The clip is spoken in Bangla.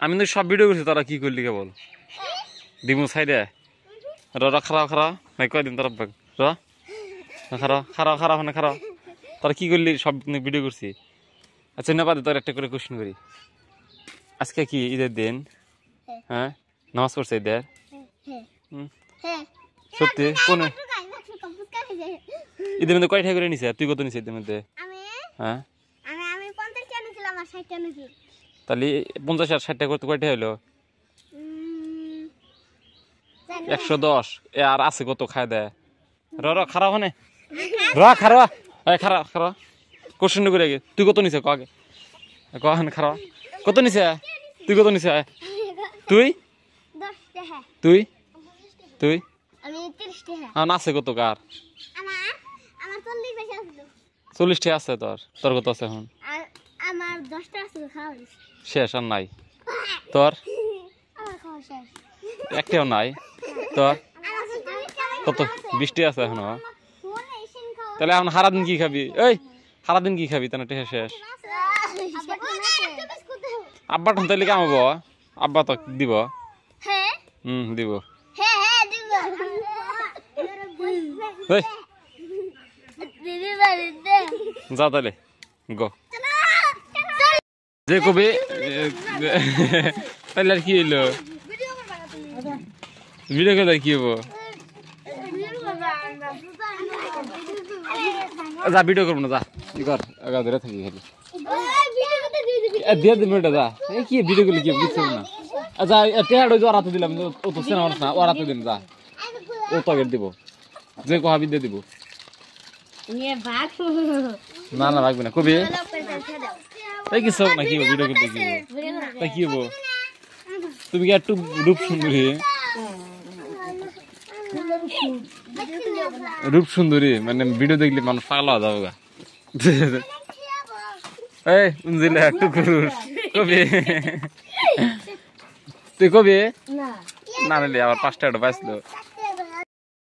আমি তো সব ভিডিও করছি, তারা কি করলি কেবল দিমু সাইডে র খারাপ খারাপ নাই কয়দিন তোর র খারাপ খারাপ খারাপ না খারাপ তোরা কি করলি সব ভিডিও করছি। আচ্ছা না বাদে তোর একটা করে কোশ্চেন করি, আজকে কি ঈদের দিন? হ্যাঁ, নামাজ পড়ছে ঈদের? সত্যি? কোন ঈদের মধ্যে কয়টা করে নিছে? তুই কত নিছে ঈদের মধ্যে? হ্যাঁ তাহলে 50 আর 60 করতে কয়টা হইলো? 110। আর আছে কত খায় দেয়? র খারাপ মানে খারাপ খারাপ খারাপ কোশ্চেন করে আগে তুই কত নিছে আগে কখন খারাপ কত নিছে? তুই কত নিছে? তুই তুই তুই আছে কত কার? 40 টাকা আছে তোর। তোর কত আছে এখন? শেষ আর নাই তোর? একটাও নাই তোর? কত 20 টাকা আছে এখনো? তাহলে এখন সারাদিন কি খাবি? এই সারাদিন কি খাবি? তাহলে টেহা শেষ। আব্বা ঠান তাহলে কামাবো? আব্বা তো দিব। দিব। যা তাহলে গো যে কবি তাহলে আর কি হইলো? ভিডিও করলে কি হবো? যা ভিডিও করবো না, যা কর আগা ধরে থাকি খালি দিয়ে দিন ওটা। যা কি ভিডিও করলে কি বুঝছো না? আচ্ছা টেহাড ওরাতে দিলাম, ও তো চেনা মানুষ না, ওরাতে দিন যা, ও তো আগে দিব যে কহাবি দিয়ে দিব। না না রাখবি না কবি তাই কি সব নাকি ভিডিও করতে কি তাই কি হবো? তুমি কি একটু রূপ সুন্দরী? রূপ সুন্দরী মানে ভিডিও দেখলে মানুষ পাগল হয়ে যাবে। এই উনজিলে একটু পুরুষ কবি তুই কবি না নিলে আবার 5 টাকা পাইছিল।